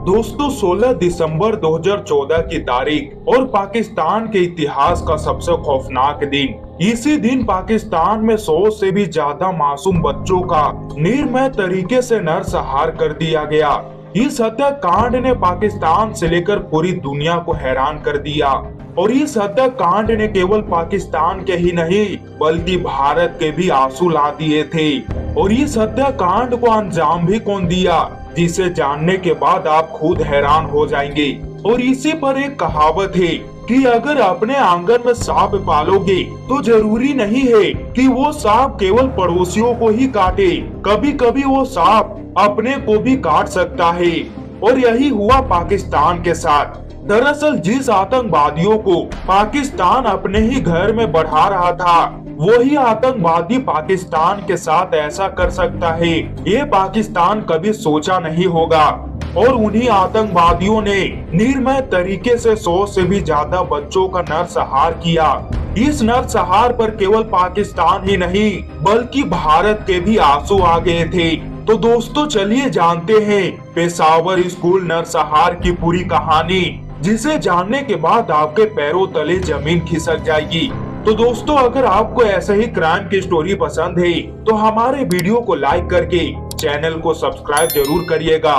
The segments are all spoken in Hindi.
दोस्तों 16 दिसंबर 2014 की तारीख और पाकिस्तान के इतिहास का सबसे खौफनाक दिन। इसी दिन पाकिस्तान में 100 से भी ज्यादा मासूम बच्चों का निर्मम तरीके से नरसंहार कर दिया गया। इस हत्याकांड ने पाकिस्तान से लेकर पूरी दुनिया को हैरान कर दिया और इस हत्याकांड ने केवल पाकिस्तान के ही नहीं बल्कि भारत के भी आंसू ला दिए थे। और इस हत्याकांड को अंजाम भी कौन दिया, जिसे जानने के बाद आप खुद हैरान हो जाएंगे। और इसी पर एक कहावत है कि अगर अपने आंगन में सांप पालोगे तो जरूरी नहीं है कि वो सांप केवल पड़ोसियों को ही काटे, कभी कभी वो सांप अपने को भी काट सकता है। और यही हुआ पाकिस्तान के साथ। दरअसल जिस आतंकवादियों को पाकिस्तान अपने ही घर में बढ़ा रहा था, वही आतंकवादी पाकिस्तान के साथ ऐसा कर सकता है, ये पाकिस्तान कभी सोचा नहीं होगा। और उन्हीं आतंकवादियों ने निर्मम तरीके से 100 से भी ज्यादा बच्चों का नरसंहार किया। इस नरसंहार पर केवल पाकिस्तान ही नहीं बल्कि भारत के भी आंसू आ गए थे। तो दोस्तों चलिए जानते हैं पेशावर स्कूल नरसंहार की पूरी कहानी, जिसे जानने के बाद आपके पैरों तले जमीन खिसक जाएगी। तो दोस्तों अगर आपको ऐसे ही क्राइम की स्टोरी पसंद है तो हमारे वीडियो को लाइक करके चैनल को सब्सक्राइब जरूर करिएगा।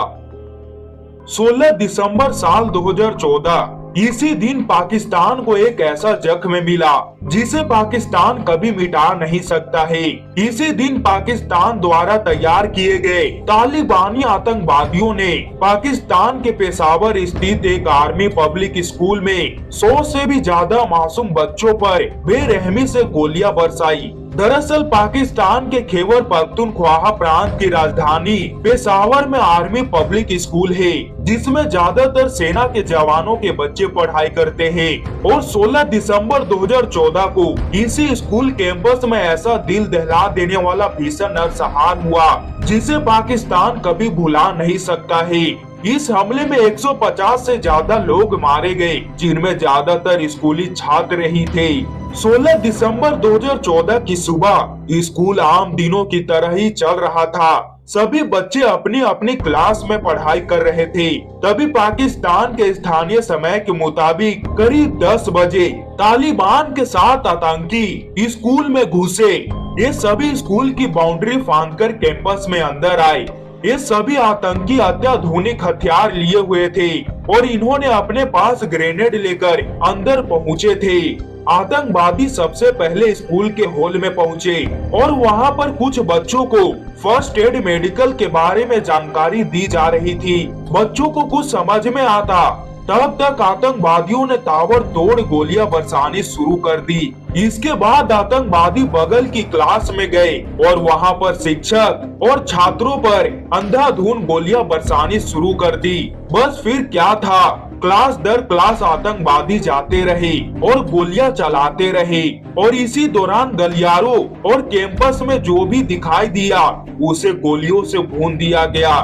16 दिसंबर साल 2014 इसी दिन पाकिस्तान को एक ऐसा जख्म मिला जिसे पाकिस्तान कभी मिटा नहीं सकता है। इसी दिन पाकिस्तान द्वारा तैयार किए गए तालिबानी आतंकवादियों ने पाकिस्तान के पेशावर स्थित एक आर्मी पब्लिक स्कूल में 100 से भी ज्यादा मासूम बच्चों पर बेरहमी से गोलियां बरसाई। दरअसल पाकिस्तान के खैबर पख्तूनख्वा प्रांत की राजधानी पेशावर में आर्मी पब्लिक स्कूल है, जिसमें ज्यादातर सेना के जवानों के बच्चे पढ़ाई करते हैं। और 16 दिसंबर 2014 को इसी स्कूल कैंपस में ऐसा दिल दहला देने वाला भीषण नरसंहार हुआ जिसे पाकिस्तान कभी भुला नहीं सकता है। इस हमले में 150 से ज्यादा लोग मारे गए, जिनमें ज्यादातर स्कूली छात्र ही थे। 16 दिसंबर 2014 की सुबह स्कूल आम दिनों की तरह ही चल रहा था। सभी बच्चे अपनी अपनी क्लास में पढ़ाई कर रहे थे। तभी पाकिस्तान के स्थानीय समय के मुताबिक करीब 10 बजे तालिबान के 7 आतंकी स्कूल में घुसे। ये सभी स्कूल की बाउंड्री फांदकर कैंपस में अंदर आए। ये सभी आतंकी अत्याधुनिक हथियार लिए हुए थे और इन्होंने अपने पास ग्रेनेड लेकर अंदर पहुंचे थे। आतंकवादी सबसे पहले स्कूल के हॉल में पहुंचे और वहां पर कुछ बच्चों को फर्स्ट एड मेडिकल के बारे में जानकारी दी जा रही थी। बच्चों को कुछ समझ में आता तब तक आतंकवादियों ने ताबड़तोड़ गोलियां बरसानी शुरू कर दी। इसके बाद आतंकवादी बगल की क्लास में गए और वहां पर शिक्षक और छात्रों पर अंधाधुंध गोलियां बरसानी शुरू कर दी। बस फिर क्या था, क्लास दर क्लास आतंकवादी जाते रहे और गोलियां चलाते रहे। और इसी दौरान गलियारों और कैंपस में जो भी दिखाई दिया उसे गोलियों से भून दिया गया।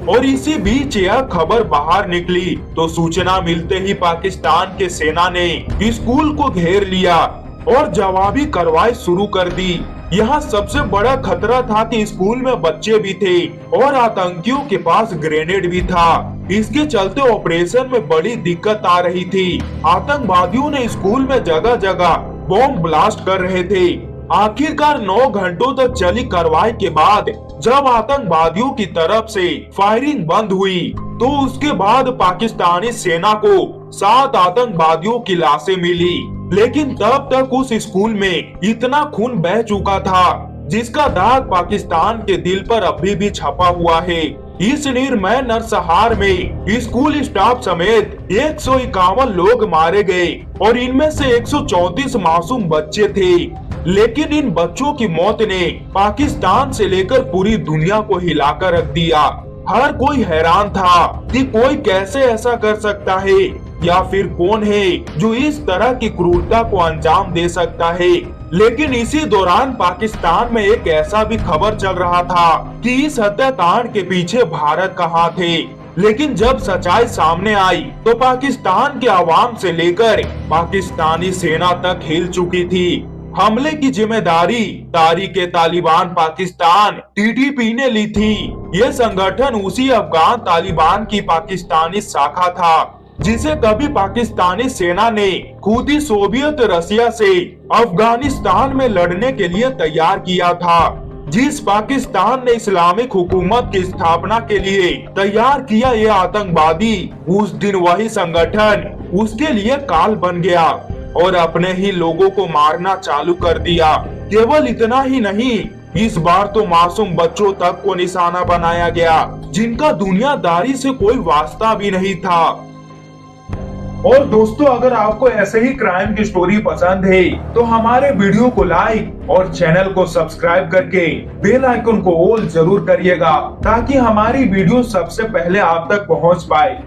और इसी बीच यह खबर बाहर निकली तो सूचना मिलते ही पाकिस्तान के सेना ने स्कूल को घेर लिया और जवाबी कार्रवाई शुरू कर दी। यहाँ सबसे बड़ा खतरा था कि स्कूल में बच्चे भी थे और आतंकियों के पास ग्रेनेड भी था। इसके चलते ऑपरेशन में बड़ी दिक्कत आ रही थी। आतंकवादियों ने स्कूल में जगह जगह बॉम्ब ब्लास्ट कर रहे थे। आखिरकार 9 घंटों तक चली कार्रवाई के बाद जब आतंकवादियों की तरफ से फायरिंग बंद हुई तो उसके बाद पाकिस्तानी सेना को 7 आतंकवादियों की लाशें मिली। लेकिन तब तक उस स्कूल में इतना खून बह चुका था जिसका दाग पाकिस्तान के दिल पर अभी भी छपा हुआ है। इस निर्मम नरसंहार में स्कूल स्टाफ समेत 151 लोग मारे गए और इनमें से 134 मासूम बच्चे थे। लेकिन इन बच्चों की मौत ने पाकिस्तान से लेकर पूरी दुनिया को हिलाकर रख दिया। हर कोई हैरान था कि कोई कैसे ऐसा कर सकता है या फिर कौन है जो इस तरह की क्रूरता को अंजाम दे सकता है। लेकिन इसी दौरान पाकिस्तान में एक ऐसा भी खबर चल रहा था कि इस हत्याकांड के पीछे भारत का हाथ है। लेकिन जब सच्चाई सामने आई तो पाकिस्तान के आवाम से लेकर पाकिस्तानी सेना तक हिल चुकी थी। हमले की जिम्मेदारी तारीख तालिबान पाकिस्तान टीटीपी ने ली थी। ये संगठन उसी अफगान तालिबान की पाकिस्तानी शाखा था जिसे कभी पाकिस्तानी सेना ने खुद ही सोवियत रसिया से अफगानिस्तान में लड़ने के लिए तैयार किया था। जिस पाकिस्तान ने इस्लामिक हुकूमत की स्थापना के लिए तैयार किया ये आतंकवादी, उस दिन वही संगठन उसके लिए काल बन गया और अपने ही लोगों को मारना चालू कर दिया। केवल इतना ही नहीं, इस बार तो मासूम बच्चों तक को निशाना बनाया गया जिनका दुनियादारी से कोई वास्ता भी नहीं था। और दोस्तों, अगर आपको ऐसे ही क्राइम की स्टोरी पसंद है तो हमारे वीडियो को लाइक और चैनल को सब्सक्राइब करके बेल आइकन को ऑल जरूर करिएगा ताकि हमारी वीडियो सबसे पहले आप तक पहुंच पाए।